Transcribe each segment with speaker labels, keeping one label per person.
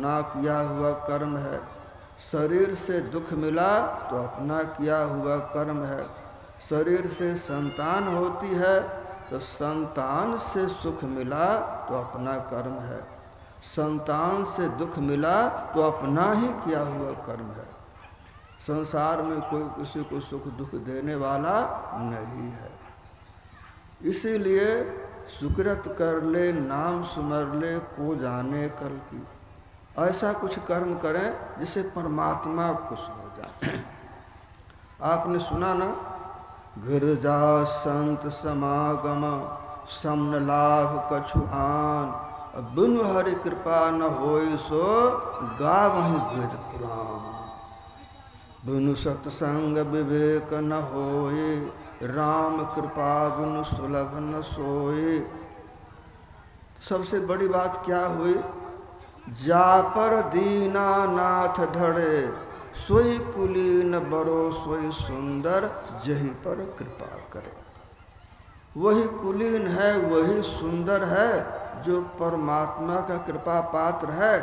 Speaker 1: अपना किया हुआ कर्म है। शरीर से दुख मिला तो अपना किया हुआ कर्म है। शरीर से संतान होती है तो संतान से सुख मिला तो अपना कर्म है। संतान से दुख मिला तो अपना ही किया हुआ कर्म है। संसार में कोई किसी को सुख दुख देने वाला नहीं है। इसीलिए सुकृत कर ले, नाम सुमर ले, को जाने कल की। ऐसा कुछ कर्म करें जिससे परमात्मा खुश हो जाए। आपने सुना ना, गिरजा संत समागम समन लाभ कछु आन, बिनु हरि कृपा न होय सो गावहि वेद पुराण। बिनु सत्संग विवेक न होए, राम कृपा बिनु सुलभ न सोए। सबसे बड़ी बात क्या हुई? जा पर दीनानाथ धड़े, सोई कुलीन बरो सोई सुंदर, जही पर कृपा करे। वही कुलीन है, वही सुंदर है जो परमात्मा का कृपा पात्र है।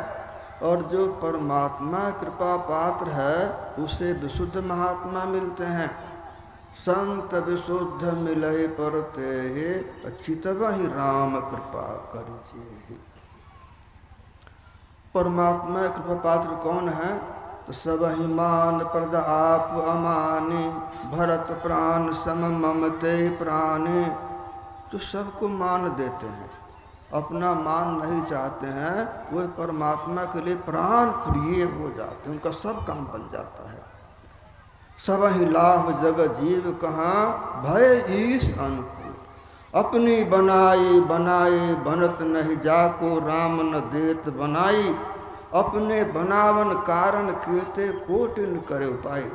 Speaker 1: और जो परमात्मा कृपा पात्र है उसे विशुद्ध महात्मा मिलते हैं। संत विशुद्ध मिलहि परते, चितवहि राम कृपा करिजे। परमात्मा कृपा पात्र कौन है? तो सब ही मान प्रद आप अमानी, भरत प्राण सम ममते प्राणी। तो सबको मान देते हैं, अपना मान नहीं चाहते हैं। वे परमात्मा के लिए प्राण प्रिय हो जाते हैं, उनका सब काम बन जाता है। सब ही लाभ जग जीव कहाँ, भय ईश अनुकूल। अपनी बनाई बनाई बनत नहीं, जाको राम न देत बनाई। अपने बनावन कारण केते कोटिन करे उपाय,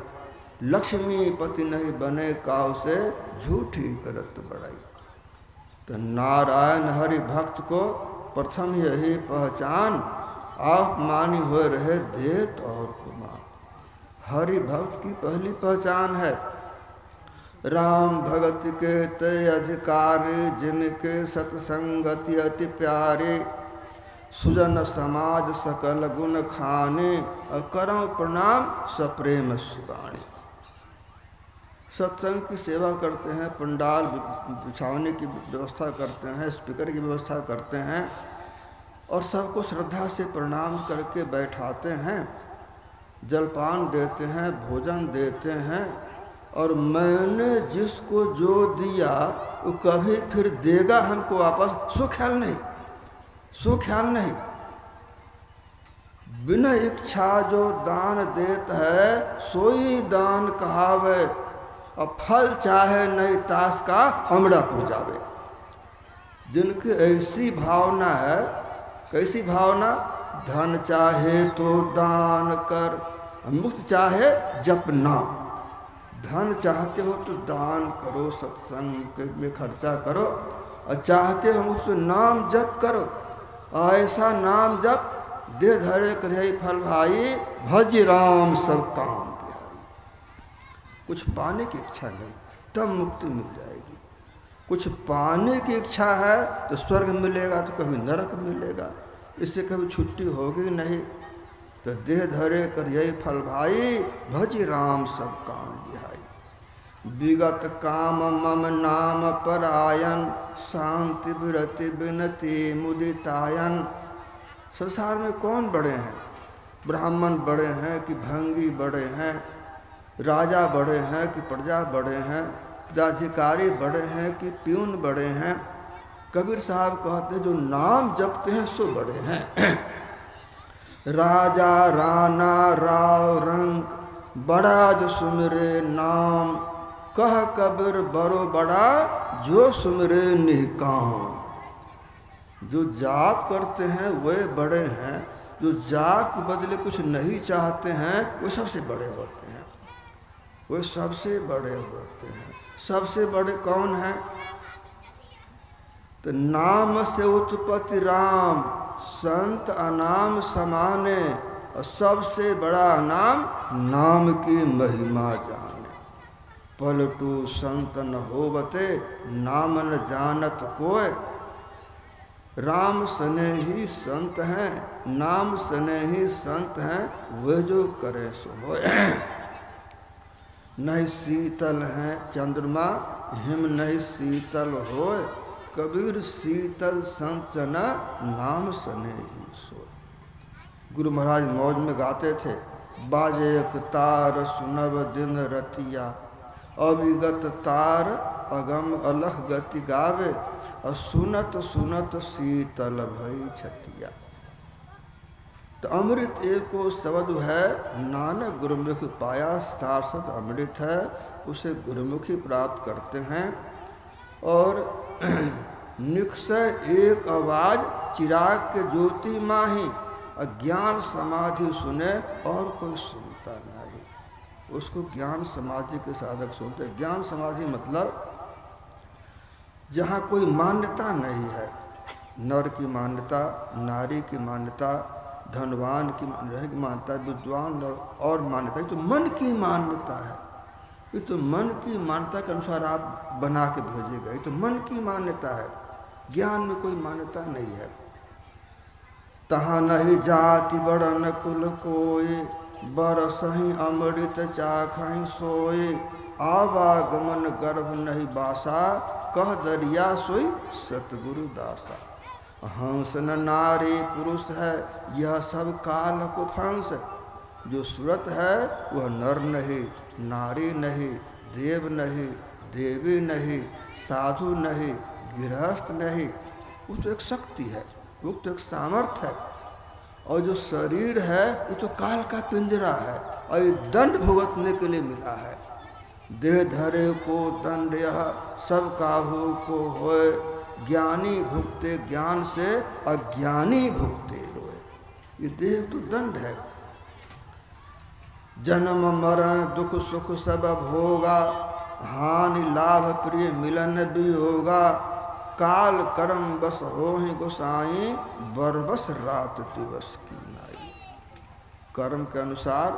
Speaker 1: लक्ष्मीपति नहीं बने काउ से झूठी करत बड़ाई। तो नारायण हरि भक्त को प्रथम यही पहचान, आप मानी हुए रहे देत और कुमार। हरि भक्त की पहली पहचान है। राम भगत के ते अधिकारी, जिनके सत्संगति अति प्यारे। सुजन समाज सकल गुण खाने, और करम प्रणाम सप्रेम सुबाणी। सत्संग की सेवा करते हैं, पंडाल बिछाने की व्यवस्था करते हैं, स्पीकर की व्यवस्था करते हैं, और सबको श्रद्धा से प्रणाम करके बैठाते हैं, जलपान देते हैं, भोजन देते हैं। और मैंने जिसको जो दिया वो कभी फिर देगा हमको वापस, सो ख्याल नहीं, सो ख्याल नहीं। बिना इच्छा जो दान देत है, सोई दान कहावे। और फल चाहे नहीं तास का अमड़ा पुजावे। जिनकी ऐसी भावना है, कैसी भावना? धन चाहे तो दान कर, मुक्त चाहे जप नाम। धन चाहते हो तो दान करो, सत्संग में खर्चा करो, और चाहते हो मुझसे नाम जप करो। ऐसा नाम जप, दे धरे करे फल भाई, भज राम सब काम बिहारी। कुछ पाने की इच्छा नहीं, तब मुक्ति मिल जाएगी। कुछ पाने की इच्छा है तो स्वर्ग मिलेगा, तो कभी नरक मिलेगा, इससे कभी छुट्टी होगी नहीं। तो देह धरे कर यही फल भाई, भज राम सब काम बिहाई। विगत काम मम नाम परायन, शांति विरति बिनती मुदितायन। संसार में कौन बड़े हैं? ब्राह्मण बड़े हैं कि भंगी बड़े हैं? राजा बड़े हैं कि प्रजा बड़े हैं? पदाधिकारी बड़े हैं कि प्यून बड़े हैं? कबीर साहब कहते हैं जो नाम जपते हैं सो बड़े हैं। राजा राणा राव रंग, बड़ा जो सुमिरे नाम। कह कबीर बड़ो बड़ा, जो सुमिरे निकाम। जो जाप करते हैं वे बड़े हैं, जो जाप के बदले कुछ नहीं चाहते हैं वो सबसे बड़े होते हैं, वो सबसे बड़े होते हैं। सबसे बड़े कौन हैं? तो नाम से उत्पत्ति राम, संत अनाम समाने। और सबसे बड़ा नाम, नाम की महिमा जाने। पलटू संत न होवते, नाम न जानत कोय। राम सने ही संत हैं, नाम सने ही संत हैं, वे जो करे सो होए। नहीं शीतल हैं चंद्रमा, हिम नहीं शीतल होए, कबीर शीतल संत जना, नाम सने ही सोए। गुरु महाराज मौज में गाते थे, बाजे एक तार सुनब दिन रतिया, अविगत तार अगम अलख गति गावे, और सुनत सुनत शीतल भई छतिया। तो अमृत एको शब्द है, नानक गुरुमुख पाया, सारसत अमृत है, उसे गुरुमुखी प्राप्त करते हैं। और निक्षय एक आवाज चिराग के ज्योति माही, अज्ञान समाधि सुने और कोई सुनता नहीं। उसको ज्ञान समाधि के साधक सुनते। ज्ञान समाधि मतलब जहाँ कोई मान्यता नहीं है, नर की मान्यता, नारी की मान्यता, धनवान की मान्यता, विद्वान और मान्यता, ये तो मन की मान्यता है। ये तो मन की मान्यता के अनुसार आप बना के भेजे गए, तो मन की मान्यता है। ज्ञान में कोई मान्यता नहीं है। तहाँ नहीं जाति बड़न कुल कोय, बरसहि अमृत चाखहि सोय, आवागमन गर्भ नहीं बासा, कह दरिया सोई सतगुरु दासा। हंस न नारी पुरुष है, यह सब काल को फंस, जो सूरत है वह नर नहीं, नारी नहीं, देव नहीं, देवी नहीं, साधु नहीं, गृहस्थ नहीं। वो तो एक शक्ति है, वो तो एक सामर्थ्य है। और जो शरीर है ये तो काल का पिंजरा है, और ये दंड भुगतने के लिए मिला है। देह धरे को दंड यह सब काहू को होए, ज्ञानी भुगते ज्ञान से, अज्ञानी भुगते रोए। ये देह तो दंड है। जन्म मरण दुख सुख सब भोगा, हानि लाभ प्रिय मिलन भी होगा, काल कर्म बस होहि गोसाई, बरबस रात दिवस की नाई। कर्म के अनुसार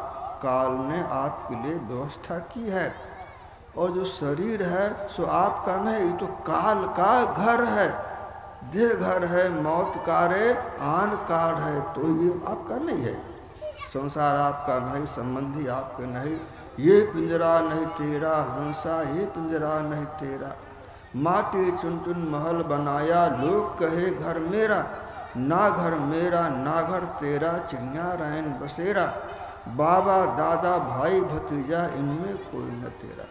Speaker 1: काल ने आपके लिए व्यवस्था की है। और जो शरीर है सो आपका नहीं, तो काल का घर है। देह घर है, मौत कारे आन कार है, तो ये आपका नहीं है। संसार आपका नहीं, संबंधी आपके नहीं। ये पिंजरा नहीं तेरा हंसा, ये पिंजरा नहीं तेरा। माटी चुन चुन महल बनाया, लोग कहे घर मेरा, ना घर मेरा ना घर तेरा, चिड़िया रैन बसेरा। बाबा दादा भाई भतीजा इनमें कोई न तेरा।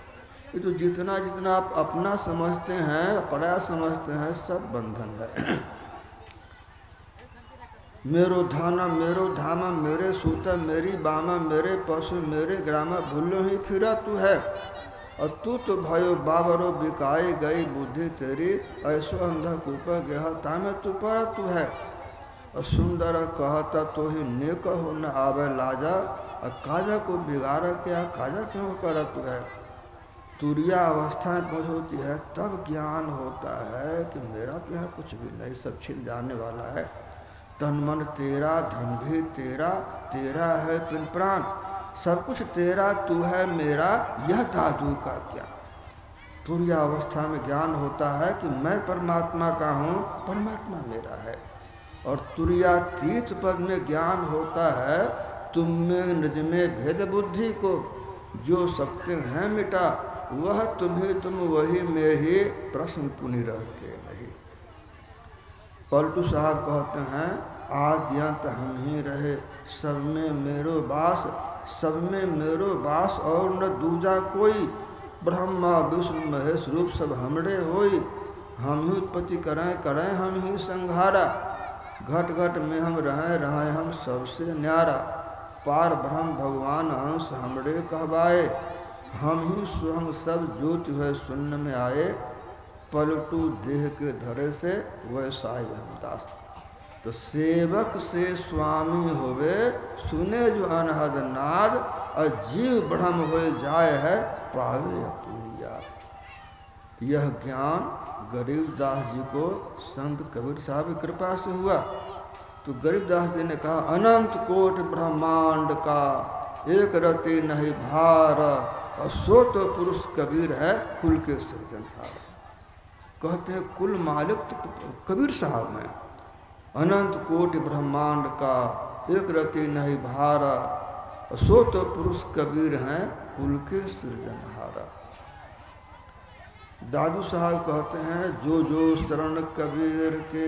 Speaker 1: ये तो जितना जितना आप अपना समझते हैं, पराया समझते हैं, सब बंधन है। मेरो धाना मेरो धामा, मेरे सूता मेरी बामा, मेरे पशु मेरे ग्रामा, भूलो ही फिरा तू है। और तू तो भयो बाबरो बिकाई गई बुद्धि तेरी, ऐसो अंधकूप गया तामे तू पर तू है। और सुंदर कहता तो ही नेक हो न आवे लाजा, और काजा को बिगाड़ा क्या, काजा क्यों कर तू है। तुरिया अवस्था में पहुँच होती है तब ज्ञान होता है कि मेरा तो यहाँ कुछ भी नहीं, सब छिन जाने वाला है। तन मन तेरा, धन भी तेरा, तेरा है पिन प्राण, सब कुछ तेरा, तू है मेरा, यह दादू का ज्ञान। तुरिया अवस्था में ज्ञान होता है कि मैं परमात्मा का हूँ, परमात्मा मेरा है। और तुरियातीत पद में ज्ञान होता है, तुम में निज में भेद बुद्धि को, जो सकते हैं मिटा, वह तुम्हें तुम वही में ही, प्रश्न पुनि रहते नहीं। पलटू साहब कहते हैं, आद्यंत हम ही रहे, सब में मेरो वास, सब में मेरो वास और न दूजा कोई। ब्रह्मा विष्णु महेश रूप सब हमरे होई, हम ही उत्पत्ति करें करें हम ही संहारा। घट घट में हम रहें रहें हम सबसे न्यारा, पार ब्रह्म भगवान अंश हमरे कहवाए। हम ही स्वयं सब ज्योति हुए शून्य में आए, पलटू देह के धरे से वह साहिब हमदास। तो सेवक से स्वामी होवे, सुने जो अनहद नाद, और जीव ब्रह्म हो जाए है, पावे अपनी याद। यह ज्ञान गरीबदास जी को संत कबीर साहब की कृपा से हुआ। तो गरीबदास जी ने कहा, अनंत कोट ब्रह्मांड का एक रति नहीं भार, और सो तो पुरुष कबीर है कुल के सृजनहार। कहते हैं कुल मालिक तो कबीर साहब हैं, अनंत कोटि ब्रह्मांड का एक रति नहीं भारा, सो तो पुरुष कबीर हैं कुल के सृजनहारा। दादू साहब कहते हैं जो जो शरण कबीर के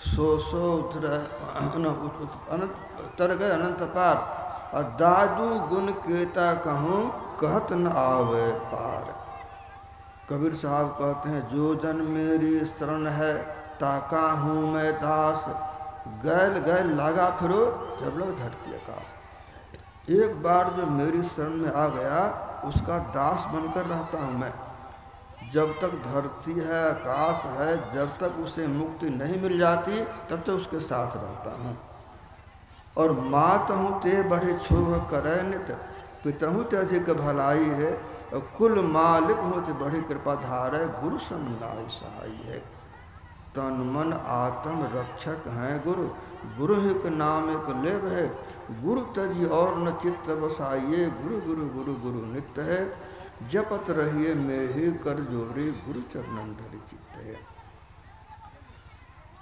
Speaker 1: सो सो तर गए अनंत पार, और दादू गुण केता कहूँ कहत न आवे पार। कबीर साहब कहते हैं जो जन मेरी शरण है ताका हूँ मैं दास, गैल गैल लागा फिरो जब लग धरती आकाश। एक बार जो मेरी शरण में आ गया उसका दास बनकर रहता हूँ मैं। जब तक धरती है आकाश है, जब तक उसे मुक्ति नहीं मिल जाती तब तक उसके साथ रहता हूँ। और मात हूँ ते बड़े क्षोभ करे नित, पितहूँ ते अधिक भलाई है, और कुल मालिक हूँ ते बड़ी कृपा धारे, गुरु समनाय सहाय है। तन मन आत्म रक्षक हैं गुरु, गुरु एक नाम एक लेव है, गुरु तजी और न चित्त बसाइए, गुरु गुरु गुरु गुरु नित्य है, जपत रहिए में ही कर जोरी, गुरु चरणन धरि चित्त है।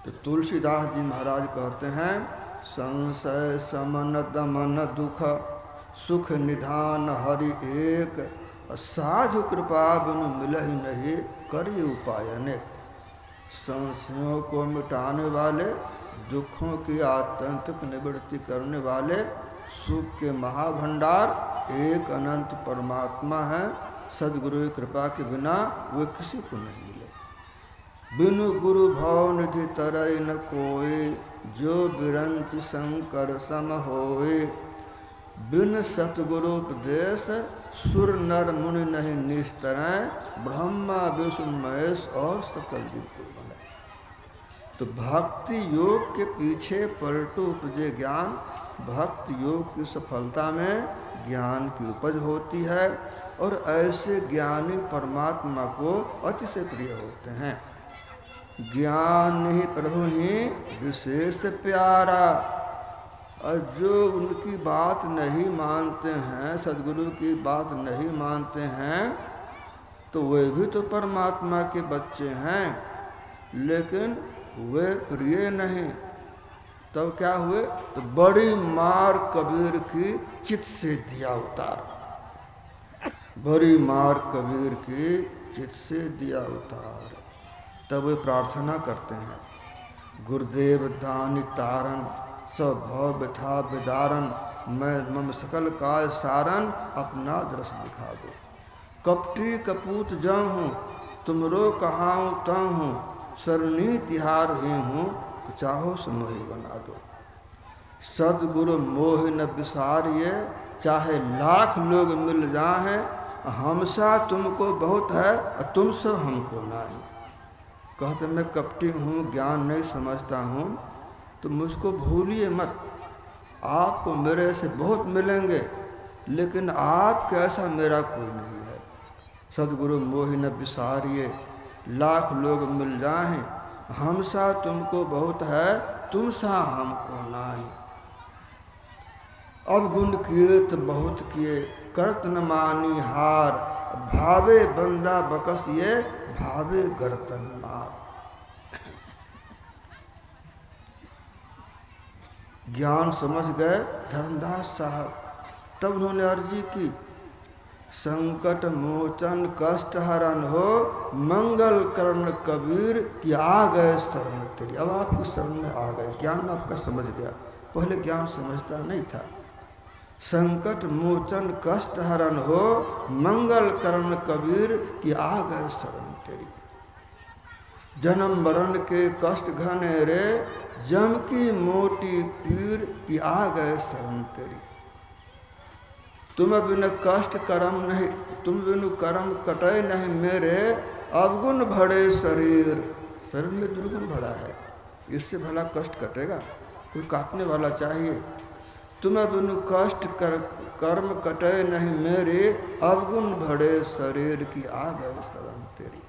Speaker 1: तो तुलसीदास जी महाराज कहते हैं संशय समन दमन दुख सुख निधान हरि एक, साधु कृपा बिनु मिलहि नहीं करिए उपाय अनेक। संशयों को मिटाने वाले, दुखों की आतंक निवृत्ति करने वाले, सुख के महाभंडार एक अनंत परमात्मा है। सदगुरु की कृपा के बिना वे किसी को नहीं मिले। बिनु गुरु भाव निधि तरय न कोई, जो बिरंच शंकर सम होए, बिन सतगुरु उपदेश सुर नर मुनि नहीं निस्तरैं, ब्रह्मा विष्णु महेश और सकल जीव को बने। तो भक्ति योग के पीछे पलटू उपजे ज्ञान, भक्ति योग की सफलता में ज्ञान की उपज होती है, और ऐसे ज्ञानी परमात्मा को अतिशय प्रिय होते हैं। ज्ञान ही प्रभु ही विशेष प्यारा, और जो उनकी बात नहीं मानते हैं, सद्गुरु की बात नहीं मानते हैं, तो वे भी तो परमात्मा के बच्चे हैं, लेकिन वे प्रिय नहीं। तब क्या हुए? तो बड़ी मार कबीर की चित से दिया उतार, बड़ी मार कबीर की चित से दिया उतार। तब वे प्रार्थना करते हैं गुरुदेव दानि तारन, सब भव बिठा विदारन, मैं मम सकल काय सारन, अपना दृश्य दिखा दो। कपटी कपूत जाऊँ हूँ, तुमरो कहाऊँ ता हूँ, सरनी तिहार ही हूँ, चाहो समोही बना दो। सदगुरु मोह न विसारिए, चाहे लाख लोग मिल जाएं, हमसा तुमको बहुत है और तुमसे हमको नहीं। कहते मैं कपटी हूँ, ज्ञान नहीं समझता हूँ, तो मुझको भूलिए मत। आपको मेरे से बहुत मिलेंगे, लेकिन आप कैसा मेरा कोई नहीं है। सदगुरु मोहि न विसारिए, लाख लोग मिल जाएं, हमसा तुमको बहुत है, तुमसा हमको नहीं। अब गुण किए तो बहुत किए, करत न मानी हार, भावे बंदा बकस ये, भावे गर्दन मार। ज्ञान समझ गए धर्मदास साहब, तब उन्होंने अर्जी की संकट मोचन कष्ट हरण हो, मंगल करण कबीर कि आ गए शरण तेरी। अब आपकी शरण में आ गए, ज्ञान आपका समझ गया, पहले ज्ञान समझता नहीं था। संकट मोचन कष्ट हरण हो, मंगल करण कबीर कि आ गए शरण तेरी। जन्म मरण के कष्ट घने रे, जम की मोटी पीर कि आ गए शरण तेरी। तुम बिन कष्ट करम नहीं, तुम बिनु करम कटे नहीं मेरे, अवगुण भरे शरीर। शरीर में दुर्गुण भरा है, इससे भला कष्ट कटेगा? कोई काटने वाला चाहिए। तुम बिनु कष्ट कर्म कटे नहीं मेरे, अवगुण भरे शरीर की आ गए शरण तेरी।